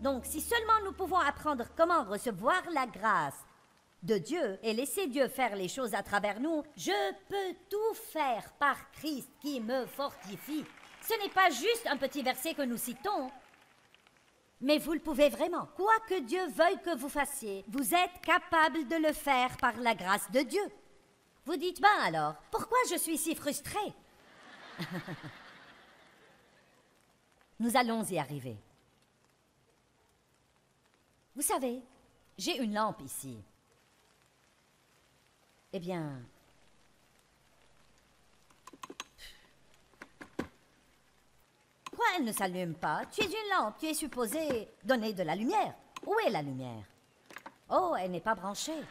Donc, si seulement nous pouvons apprendre comment recevoir la grâce de Dieu et laisser Dieu faire les choses à travers nous, je peux tout faire par Christ qui me fortifie. Ce n'est pas juste un petit verset que nous citons, mais vous le pouvez vraiment. Quoi que Dieu veuille que vous fassiez, vous êtes capable de le faire par la grâce de Dieu. Vous dites, ben alors, pourquoi je suis si frustrée? Nous allons y arriver. Vous savez, j'ai une lampe ici. Eh bien, pourquoi elle ne s'allume pas? Tu es une lampe, tu es supposée donner de la lumière. Où est la lumière? Oh, elle n'est pas branchée.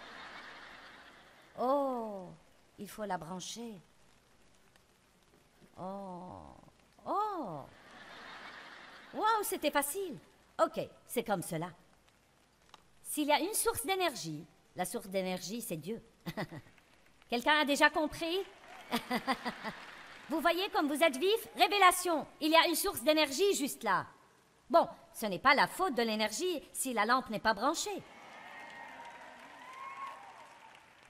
Oh, il faut la brancher. Oh, oh. Wow, c'était facile. Ok, c'est comme cela. S'il y a une source d'énergie, la source d'énergie, c'est Dieu. Quelqu'un a déjà compris? Vous voyez comme vous êtes vif? Révélation. Il y a une source d'énergie juste là. Bon, ce n'est pas la faute de l'énergie si la lampe n'est pas branchée.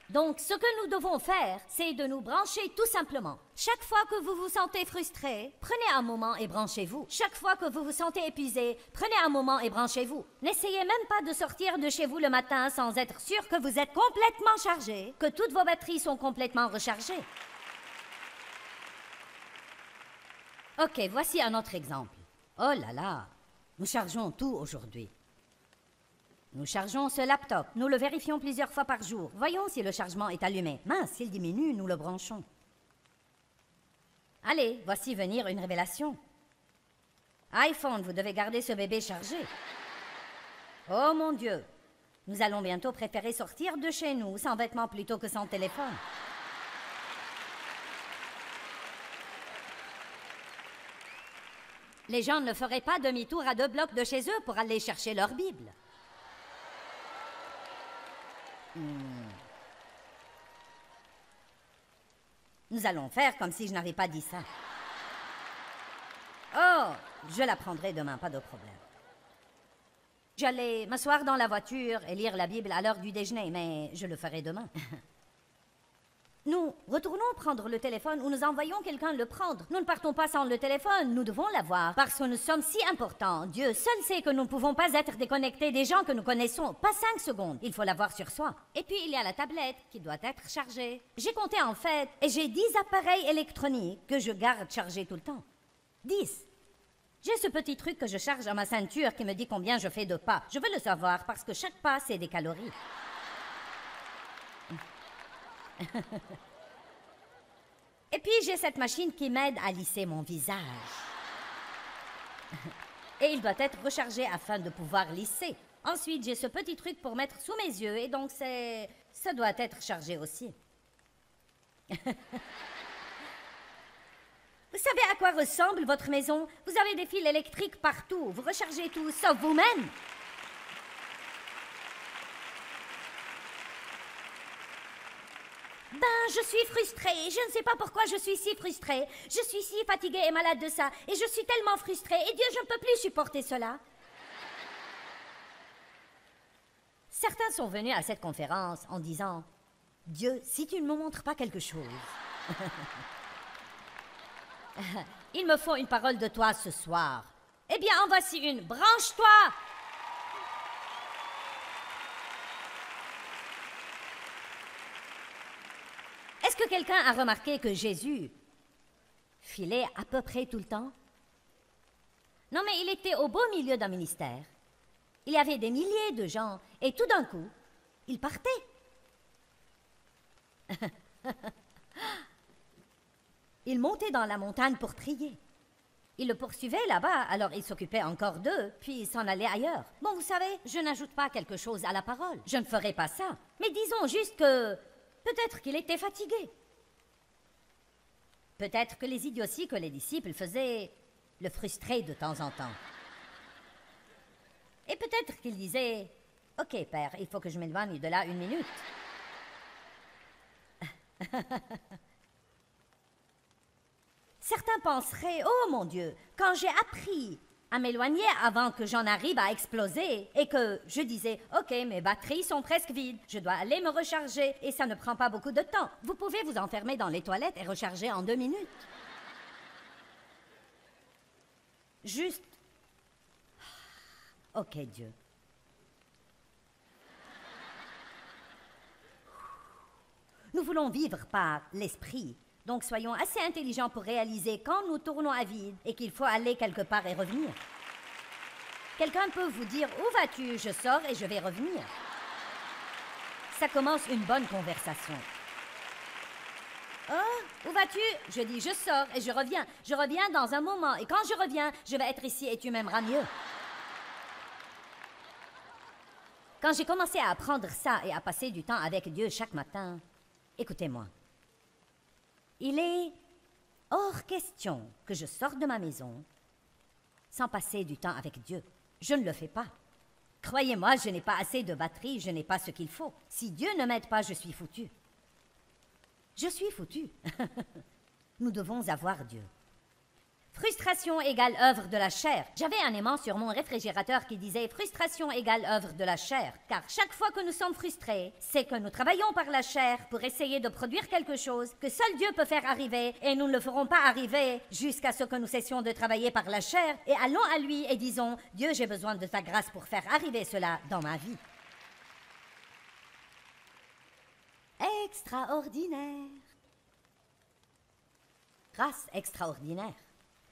Donc, ce que nous devons faire, c'est de nous brancher tout simplement. Chaque fois que vous vous sentez frustré, prenez un moment et branchez-vous. Chaque fois que vous vous sentez épuisé, prenez un moment et branchez-vous. N'essayez même pas de sortir de chez vous le matin sans être sûr que vous êtes complètement chargé, que toutes vos batteries sont complètement rechargées. Ok, voici un autre exemple. Oh là là, nous chargeons tout aujourd'hui. Nous chargeons ce laptop. Nous le vérifions plusieurs fois par jour. Voyons si le chargement est allumé. Mince, s'il diminue, nous le branchons. Allez, voici venir une révélation. iPhone, vous devez garder ce bébé chargé. Oh mon Dieu, nous allons bientôt préférer sortir de chez nous sans vêtements plutôt que sans téléphone. Les gens ne feraient pas demi-tour à 2 blocs de chez eux pour aller chercher leur Bible. Nous allons faire comme si je n'avais pas dit ça. Oh, je la prendrai demain, pas de problème. J'allais m'asseoir dans la voiture et lire la Bible à l'heure du déjeuner, mais je le ferai demain. Nous retournons prendre le téléphone ou nous envoyons quelqu'un le prendre. Nous ne partons pas sans le téléphone, nous devons l'avoir parce que nous sommes si importants. Dieu seul sait que nous ne pouvons pas être déconnectés des gens que nous connaissons. Pas 5 secondes, il faut l'avoir sur soi. Et puis il y a la tablette qui doit être chargée. J'ai compté en fait et j'ai 10 appareils électroniques que je garde chargés tout le temps. 10. J'ai ce petit truc que je charge à ma ceinture qui me dit combien je fais de pas. Je veux le savoir parce que chaque pas c'est des calories. Et puis j'ai cette machine qui m'aide à lisser mon visage. Et il doit être rechargé afin de pouvoir lisser. Ensuite, j'ai ce petit truc pour mettre sous mes yeux et donc ça doit être chargé aussi. Vous savez à quoi ressemble votre maison? Vous avez des fils électriques partout. Vous rechargez tout, sauf vous-même. Ben, je suis frustrée. Je ne sais pas pourquoi je suis si frustrée. Je suis si fatiguée et malade de ça. Et je suis tellement frustrée. Et Dieu, je ne peux plus supporter cela. Certains sont venus à cette conférence en disant « Dieu, si tu ne me montres pas quelque chose... il me faut une parole de toi ce soir. Eh bien, en voici une. Branche-toi !» Est-ce que quelqu'un a remarqué que Jésus filait à peu près tout le temps? Non, mais il était au beau milieu d'un ministère. Il y avait des milliers de gens, et tout d'un coup, il partait. Il montait dans la montagne pour prier. Il le poursuivait là-bas, alors il s'occupait encore d'eux, puis il s'en allait ailleurs. Bon, vous savez, je n'ajoute pas quelque chose à la parole. Je ne ferai pas ça. Mais disons juste que peut-être qu'il était fatigué. Peut-être que les idioties que les disciples faisaient le frustraient de temps en temps. Et peut-être qu'il disait « Ok, Père, il faut que je m'éloigne de là 1 minute. » Certains penseraient « Oh mon Dieu, quand j'ai appris à m'éloigner avant que j'en arrive à exploser et que je disais « Ok, mes batteries sont presque vides, je dois aller me recharger et ça ne prend pas beaucoup de temps. » Vous pouvez vous enfermer dans les toilettes et recharger en 2 minutes. Juste... Ok, Dieu. Nous voulons vivre par l'esprit. Donc soyons assez intelligents pour réaliser quand nous tournons à vide et qu'il faut aller quelque part et revenir. Quelqu'un peut vous dire « Où vas-tu » Je sors et je vais revenir. Ça commence une bonne conversation. « Oh, où vas-tu » Je dis « Je sors et je reviens. Je reviens dans un moment et quand je reviens, je vais être ici et tu m'aimeras mieux. » Quand j'ai commencé à apprendre ça et à passer du temps avec Dieu chaque matin, écoutez-moi. Il est hors question que je sorte de ma maison sans passer du temps avec Dieu. Je ne le fais pas. Croyez-moi, je n'ai pas assez de batterie, je n'ai pas ce qu'il faut. Si Dieu ne m'aide pas, je suis foutu. Je suis foutu. Nous devons avoir Dieu. Frustration égale œuvre de la chair. J'avais un aimant sur mon réfrigérateur qui disait « Frustration égale œuvre de la chair ». Car chaque fois que nous sommes frustrés, c'est que nous travaillons par la chair pour essayer de produire quelque chose que seul Dieu peut faire arriver et nous ne le ferons pas arriver jusqu'à ce que nous cessions de travailler par la chair et allons à lui et disons « Dieu, j'ai besoin de ta grâce pour faire arriver cela dans ma vie ». Extraordinaire. Grâce extraordinaire.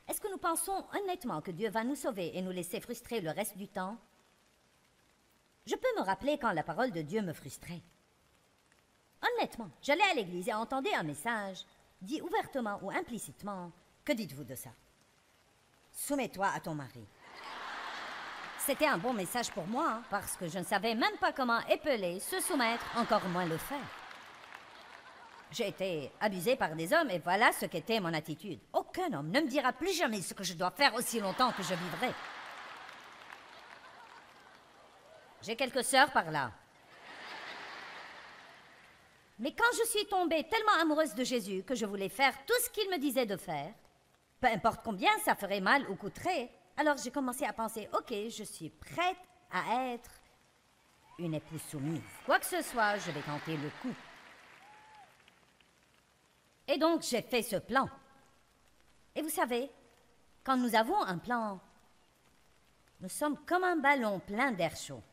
Est-ce que nous pensons honnêtement que Dieu va nous sauver et nous laisser frustrer le reste du temps? Je peux me rappeler quand la parole de Dieu me frustrait. Honnêtement, j'allais à l'église et entendais un message, dit ouvertement ou implicitement. Que dites-vous de ça? Soumets-toi à ton mari. C'était un bon message pour moi, parce que je ne savais même pas comment épeler, se soumettre, encore moins le faire. J'ai été abusée par des hommes et voilà ce qu'était mon attitude. Aucun homme ne me dira plus jamais ce que je dois faire aussi longtemps que je vivrai. J'ai quelques sœurs par là. Mais quand je suis tombée tellement amoureuse de Jésus que je voulais faire tout ce qu'il me disait de faire, peu importe combien ça ferait mal ou coûterait, alors j'ai commencé à penser, ok, je suis prête à être une épouse soumise. Quoi que ce soit, je vais tenter le coup. Et donc, j'ai fait ce plan. Et vous savez, quand nous avons un plan, nous sommes comme un ballon plein d'air chaud.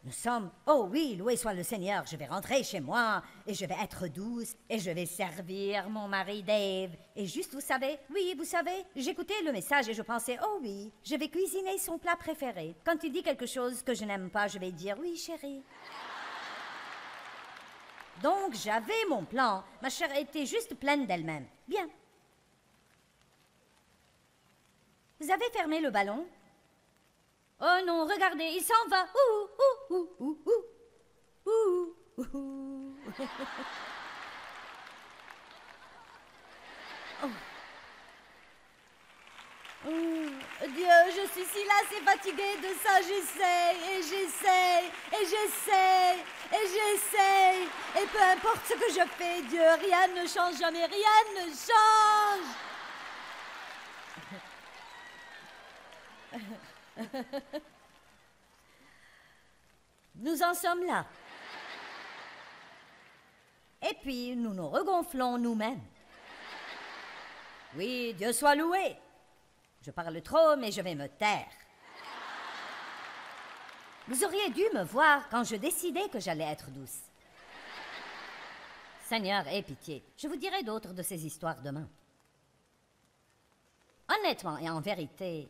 Nous sommes, oh oui, loué soit le Seigneur, je vais rentrer chez moi, et je vais être douce, et je vais servir mon mari Dave. Et juste, vous savez, oui, vous savez, j'écoutais le message et je pensais, oh oui, je vais cuisiner son plat préféré. Quand il dit quelque chose que je n'aime pas, je vais dire, oui, chérie. Donc, j'avais mon plan. Ma chair était juste pleine d'elle-même. Bien. Vous avez fermé le ballon? Oh non, regardez, il s'en va. Ouh, ouh, ouh, ouh, ouh, ouh, ouh. Oh. Dieu, je suis si lassée, fatiguée de ça, j'essaye, et j'essaye, et j'essaye, et j'essaye. Et peu importe ce que je fais, Dieu, rien ne change jamais, rien ne change. Nous en sommes là. Et puis, nous nous regonflons nous-mêmes. Oui, Dieu soit loué. Je parle trop, mais je vais me taire. Vous auriez dû me voir quand je décidais que j'allais être douce. Seigneur, aie pitié. Je vous dirai d'autres de ces histoires demain. Honnêtement et en vérité,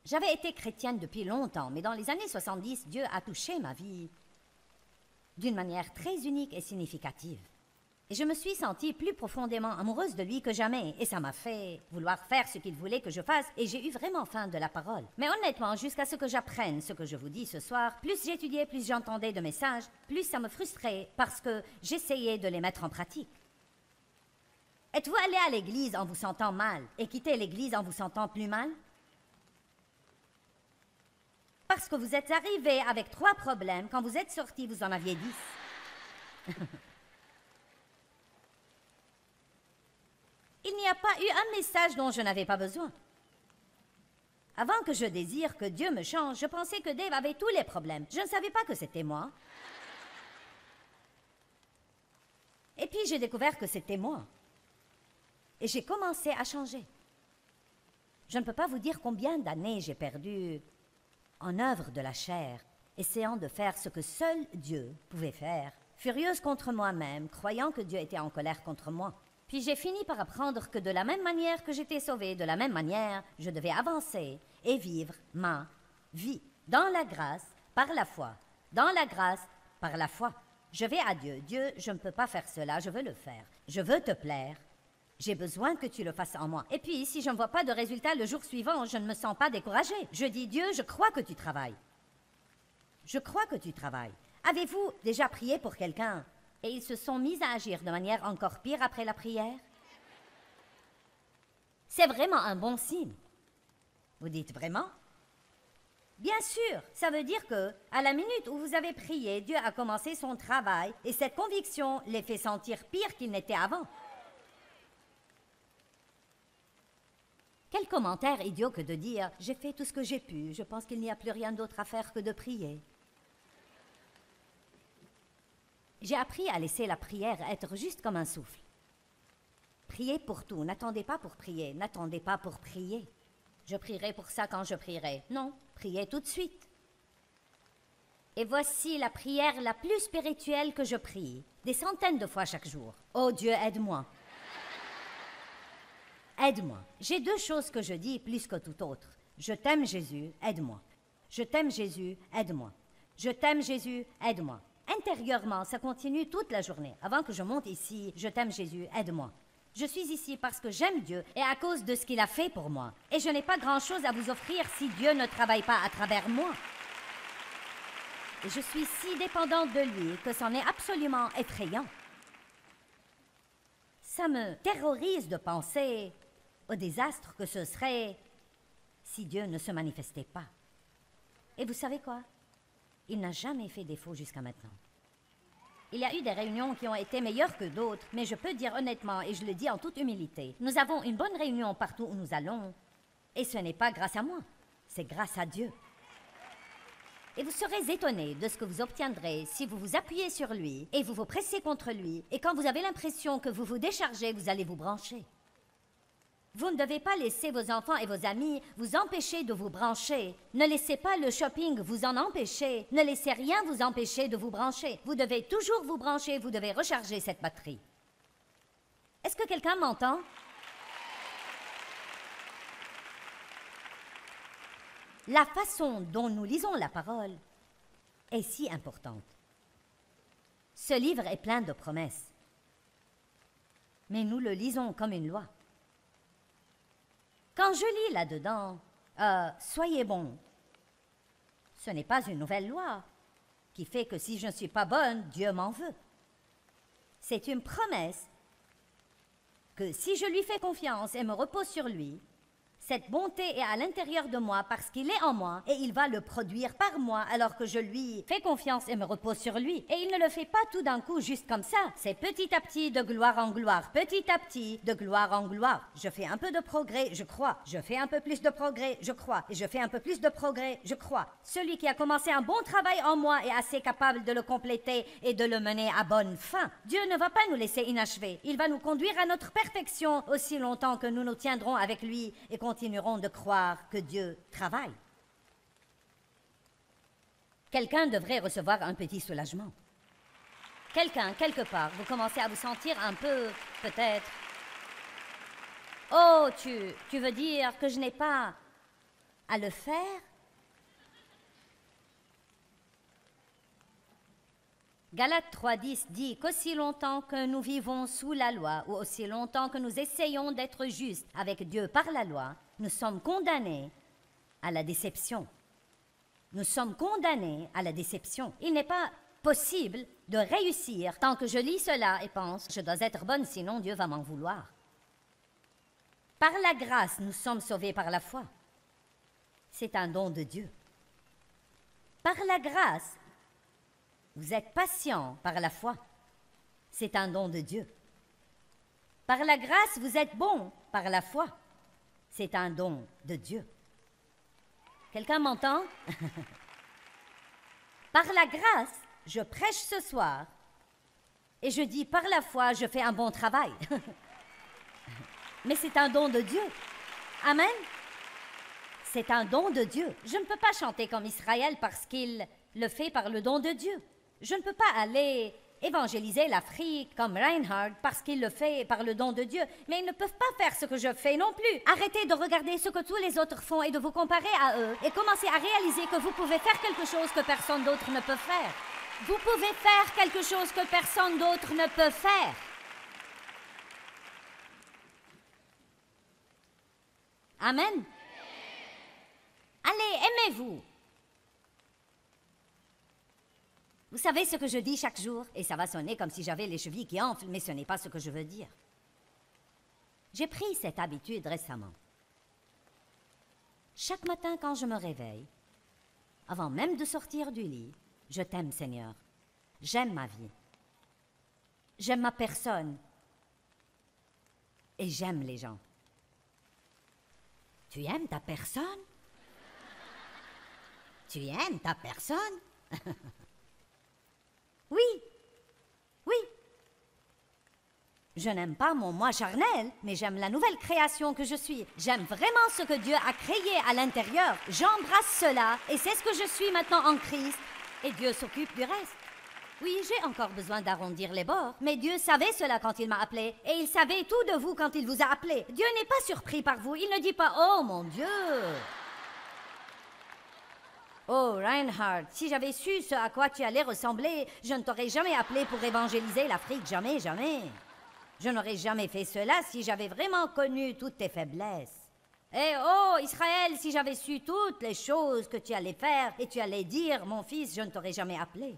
j'avais été chrétienne depuis longtemps, mais dans les années 70, Dieu a touché ma vie d'une manière très unique et significative. Et je me suis sentie plus profondément amoureuse de lui que jamais, et ça m'a fait vouloir faire ce qu'il voulait que je fasse, et j'ai eu vraiment faim de la parole. Mais honnêtement, jusqu'à ce que j'apprenne ce que je vous dis ce soir, plus j'étudiais, plus j'entendais de messages, plus ça me frustrait parce que j'essayais de les mettre en pratique. Êtes-vous allé à l'église en vous sentant mal, et quitté l'église en vous sentant plus mal? Parce que vous êtes arrivé avec 3 problèmes, quand vous êtes sorti, vous en aviez 10. Il n'y a pas eu un message dont je n'avais pas besoin. Avant que je désire que Dieu me change, je pensais que Dave avait tous les problèmes. Je ne savais pas que c'était moi. Et puis j'ai découvert que c'était moi. Et j'ai commencé à changer. Je ne peux pas vous dire combien d'années j'ai perdu en œuvre de la chair, essayant de faire ce que seul Dieu pouvait faire, furieuse contre moi-même, croyant que Dieu était en colère contre moi. Puis j'ai fini par apprendre que de la même manière que j'étais sauvée, de la même manière, je devais avancer et vivre ma vie. Dans la grâce, par la foi. Dans la grâce, par la foi. Je vais à Dieu. Dieu, je ne peux pas faire cela, je veux le faire. Je veux te plaire. J'ai besoin que tu le fasses en moi. Et puis, si je ne vois pas de résultat le jour suivant, je ne me sens pas découragée. Je dis, Dieu, je crois que tu travailles. Je crois que tu travailles. Avez-vous déjà prié pour quelqu'un et ils se sont mis à agir de manière encore pire après la prière? C'est vraiment un bon signe. Vous dites vraiment? Bien sûr, ça veut dire que, à la minute où vous avez prié, Dieu a commencé son travail et cette conviction les fait sentir pire qu'ils n'étaient avant. Quel commentaire idiot que de dire « J'ai fait tout ce que j'ai pu, je pense qu'il n'y a plus rien d'autre à faire que de prier. » J'ai appris à laisser la prière être juste comme un souffle. Priez pour tout, n'attendez pas pour prier, n'attendez pas pour prier. Je prierai pour ça quand je prierai. Non, priez tout de suite. Et voici la prière la plus spirituelle que je prie, des centaines de fois chaque jour. Oh Dieu, aide-moi. Aide-moi. J'ai deux choses que je dis plus que tout autre. Je t'aime Jésus, aide-moi. Je t'aime Jésus, aide-moi. Je t'aime Jésus, aide-moi. Intérieurement, ça continue toute la journée. Avant que je monte ici, je t'aime Jésus, aide-moi. Je suis ici parce que j'aime Dieu et à cause de ce qu'il a fait pour moi. Et je n'ai pas grand-chose à vous offrir si Dieu ne travaille pas à travers moi. Et je suis si dépendante de lui que c'en est absolument effrayant. Ça me terrorise de penser au désastre que ce serait si Dieu ne se manifestait pas. Et vous savez quoi? Il n'a jamais fait défaut jusqu'à maintenant. Il y a eu des réunions qui ont été meilleures que d'autres, mais je peux dire honnêtement, et je le dis en toute humilité, nous avons une bonne réunion partout où nous allons, et ce n'est pas grâce à moi, c'est grâce à Dieu. Et vous serez étonnés de ce que vous obtiendrez si vous vous appuyez sur lui, et vous vous pressez contre lui, et quand vous avez l'impression que vous vous déchargez, vous allez vous brancher. Vous ne devez pas laisser vos enfants et vos amis vous empêcher de vous brancher. Ne laissez pas le shopping vous en empêcher. Ne laissez rien vous empêcher de vous brancher. Vous devez toujours vous brancher, vous devez recharger cette batterie. Est-ce que quelqu'un m'entend? La façon dont nous lisons la parole est si importante. Ce livre est plein de promesses, mais nous le lisons comme une loi. Quand je lis là-dedans, soyez bons, ce n'est pas une nouvelle loi qui fait que si je ne suis pas bonne, Dieu m'en veut. C'est une promesse que si je lui fais confiance et me repose sur lui, cette bonté est à l'intérieur de moi parce qu'il est en moi et il va le produire par moi alors que je lui fais confiance et me repose sur lui. Et il ne le fait pas tout d'un coup juste comme ça. C'est petit à petit de gloire en gloire, petit à petit de gloire en gloire. Je fais un peu de progrès, je crois. Je fais un peu plus de progrès, je crois. Et je fais un peu plus de progrès, je crois. Celui qui a commencé un bon travail en moi est assez capable de le compléter et de le mener à bonne fin. Dieu ne va pas nous laisser inachever. Il va nous conduire à notre perfection aussi longtemps que nous nous tiendrons avec lui et continueront de croire que Dieu travaille. Quelqu'un devrait recevoir un petit soulagement. Quelqu'un, quelque part, vous commencez à vous sentir un peu, peut-être... Oh, tu veux dire que je n'ai pas à le faire? Galates 3:10 dit qu'aussi longtemps que nous vivons sous la loi, ou aussi longtemps que nous essayons d'être justes avec Dieu par la loi, nous sommes condamnés à la déception. Nous sommes condamnés à la déception. Il n'est pas possible de réussir tant que je lis cela et pense « je dois être bonne, sinon Dieu va m'en vouloir ». Par la grâce, nous sommes sauvés par la foi. C'est un don de Dieu. Par la grâce, vous êtes patient par la foi. C'est un don de Dieu. Par la grâce, vous êtes bon par la foi. C'est un don de Dieu. Quelqu'un m'entend? Par la grâce, je prêche ce soir. Et je dis, par la foi, je fais un bon travail. Mais c'est un don de Dieu. Amen. C'est un don de Dieu. Je ne peux pas chanter comme Israël parce qu'il le fait par le don de Dieu. Je ne peux pas aller évangéliser l'Afrique comme Reinhard parce qu'il le fait par le don de Dieu. Mais ils ne peuvent pas faire ce que je fais non plus. Arrêtez de regarder ce que tous les autres font et de vous comparer à eux et commencez à réaliser que vous pouvez faire quelque chose que personne d'autre ne peut faire. Vous pouvez faire quelque chose que personne d'autre ne peut faire. Amen. Allez, aimez-vous. Vous savez ce que je dis chaque jour, et ça va sonner comme si j'avais les chevilles qui enflent, mais ce n'est pas ce que je veux dire. J'ai pris cette habitude récemment. Chaque matin quand je me réveille, avant même de sortir du lit, je t'aime, Seigneur. J'aime ma vie. J'aime ma personne. Et j'aime les gens. Tu aimes ta personne? Tu aimes ta personne? Oui, oui. Je n'aime pas mon moi charnel, mais j'aime la nouvelle création que je suis. J'aime vraiment ce que Dieu a créé à l'intérieur. J'embrasse cela, et c'est ce que je suis maintenant en Christ. Et Dieu s'occupe du reste. Oui, j'ai encore besoin d'arrondir les bords, mais Dieu savait cela quand il m'a appelé, et il savait tout de vous quand il vous a appelé. Dieu n'est pas surpris par vous, il ne dit pas « Oh mon Dieu !» Oh, Reinhard, si j'avais su ce à quoi tu allais ressembler, je ne t'aurais jamais appelé pour évangéliser l'Afrique, jamais, jamais. Je n'aurais jamais fait cela si j'avais vraiment connu toutes tes faiblesses. Et oh, Israël, si j'avais su toutes les choses que tu allais faire et tu allais dire, mon fils, je ne t'aurais jamais appelé.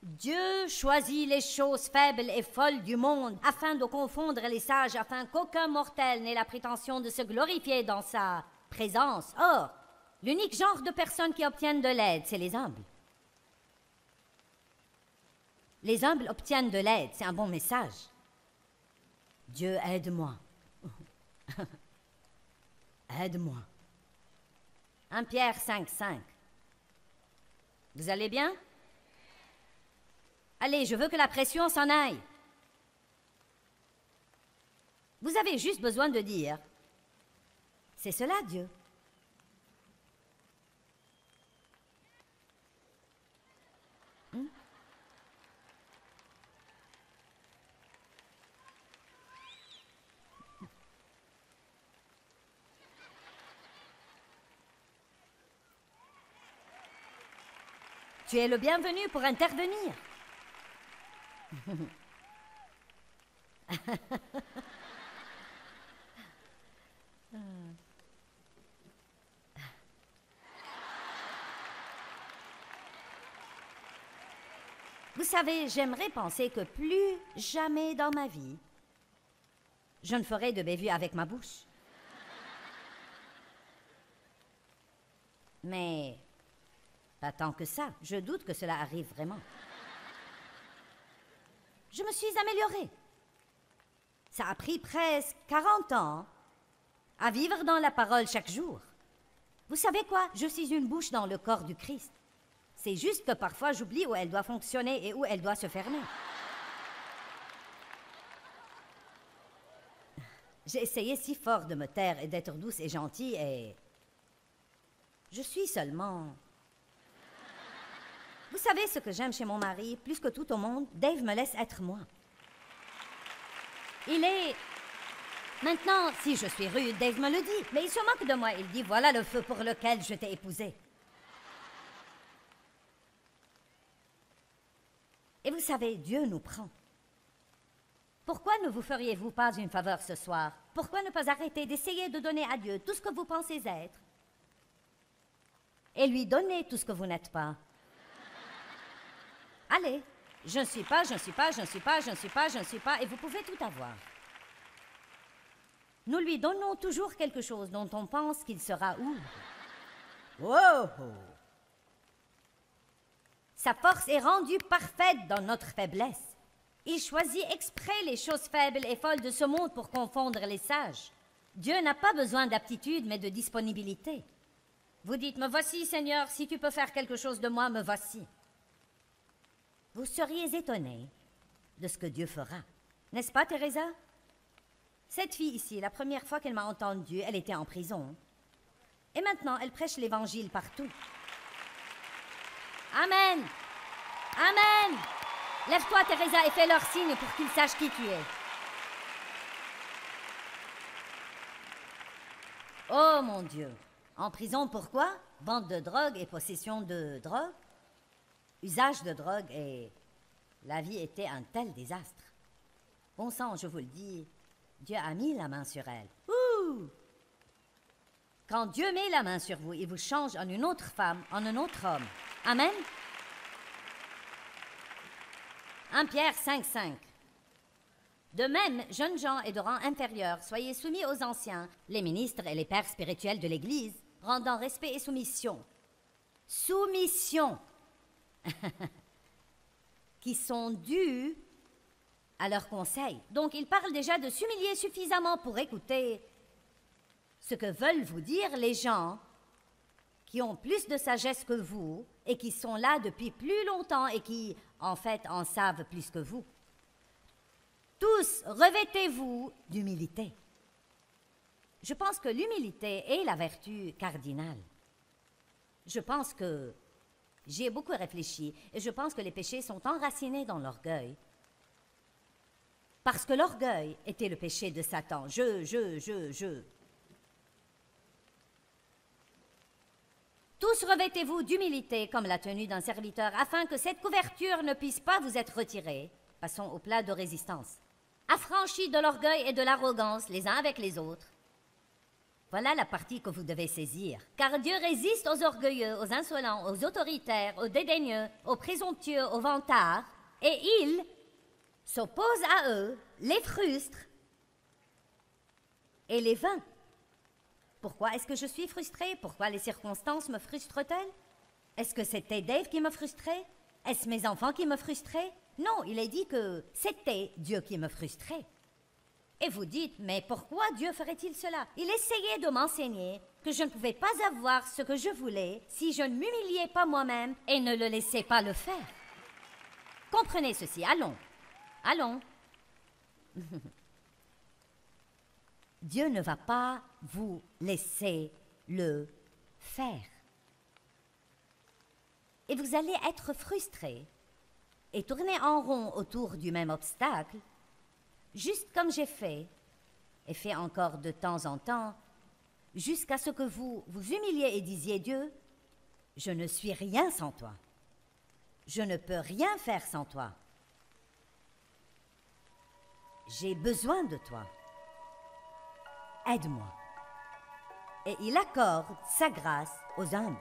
Dieu choisit les choses faibles et folles du monde afin de confondre les sages, afin qu'aucun mortel n'ait la prétention de se glorifier dans sa présence. Or, l'unique genre de personnes qui obtiennent de l'aide, c'est les humbles. Les humbles obtiennent de l'aide, c'est un bon message. Dieu, aide-moi. Aide-moi. 1 Pierre 5:5. Vous allez bien? Allez, je veux que la pression s'en aille. Vous avez juste besoin de dire, c'est cela, Dieu. Tu es le bienvenu pour intervenir. Vous savez, j'aimerais penser que plus jamais dans ma vie, je ne ferai de bévues avec ma bouche. Mais pas tant que ça. Je doute que cela arrive vraiment. Je me suis améliorée. Ça a pris presque 40 ans à vivre dans la parole chaque jour. Vous savez quoi? Je suis une bouche dans le corps du Christ. C'est juste que parfois j'oublie où elle doit fonctionner et où elle doit se fermer. J'ai essayé si fort de me taire et d'être douce et gentille et... je suis seulement... Vous savez ce que j'aime chez mon mari, plus que tout au monde? Dave me laisse être moi. Il est... Maintenant, si je suis rude, Dave me le dit, mais il se moque de moi. Il dit, voilà le feu pour lequel je t'ai épousé. Et vous savez, Dieu nous prend. Pourquoi ne vous feriez-vous pas une faveur ce soir? Pourquoi ne pas arrêter d'essayer de donner à Dieu tout ce que vous pensez être et lui donner tout ce que vous n'êtes pas? Allez, je ne suis pas, et vous pouvez tout avoir. Nous lui donnons toujours quelque chose dont on pense qu'il sera où? Wow! Sa force est rendue parfaite dans notre faiblesse. Il choisit exprès les choses faibles et folles de ce monde pour confondre les sages. Dieu n'a pas besoin d'aptitude, mais de disponibilité. Vous dites, me voici, Seigneur, si tu peux faire quelque chose de moi, me voici. Vous seriez étonné de ce que Dieu fera. N'est-ce pas, Teresa? Cette fille ici, la première fois qu'elle m'a entendue, elle était en prison. Et maintenant, elle prêche l'Évangile partout. Amen! Amen! Lève-toi, Teresa, et fais leur signe pour qu'ils sachent qui tu es. Oh, mon Dieu! En prison, pourquoi? Vente de drogue et possession de drogue? Usage de drogue et... La vie était un tel désastre. Bon sang, je vous le dis, Dieu a mis la main sur elle. Ouh! Quand Dieu met la main sur vous, il vous change en une autre femme, en un autre homme. Amen? 1 Pierre 5,5. De même, jeunes gens et de rang inférieur, soyez soumis aux anciens, les ministres et les pères spirituels de l'Église, rendant respect et soumission. Soumission! Qui sont dus à leurs conseils. Donc, il parle déjà de s'humilier suffisamment pour écouter ce que veulent vous dire les gens qui ont plus de sagesse que vous et qui sont là depuis plus longtemps et qui, en fait, en savent plus que vous. Tous, revêtez-vous d'humilité. Je pense que l'humilité est la vertu cardinale. Je pense que j'ai beaucoup réfléchi et je pense que les péchés sont enracinés dans l'orgueil. Parce que l'orgueil était le péché de Satan. Tous revêtez-vous d'humilité comme la tenue d'un serviteur, afin que cette couverture ne puisse pas vous être retirée. Passons au plat de résistance. Affranchis de l'orgueil et de l'arrogance les uns avec les autres. Voilà la partie que vous devez saisir. Car Dieu résiste aux orgueilleux, aux insolents, aux autoritaires, aux dédaigneux, aux présomptueux, aux vantards, et il s'oppose à eux, les frustre et les vainc. Pourquoi est-ce que je suis frustrée? Pourquoi les circonstances me frustrent-elles? Est-ce que c'était Dave qui me frustrait? Est-ce mes enfants qui me frustraient? Non, il est dit que c'était Dieu qui me frustrait. Et vous dites, mais pourquoi Dieu ferait-il cela? Il essayait de m'enseigner que je ne pouvais pas avoir ce que je voulais si je ne m'humiliais pas moi-même et ne le laissais pas le faire. Comprenez ceci, allons. Allons. Dieu ne va pas vous laisser le faire. Et vous allez être frustré et tourner en rond autour du même obstacle, juste comme j'ai fait, et fait encore de temps en temps, jusqu'à ce que vous vous humiliez et disiez, Dieu, je ne suis rien sans toi. Je ne peux rien faire sans toi. J'ai besoin de toi. Aide-moi. Et il accorde sa grâce aux humbles.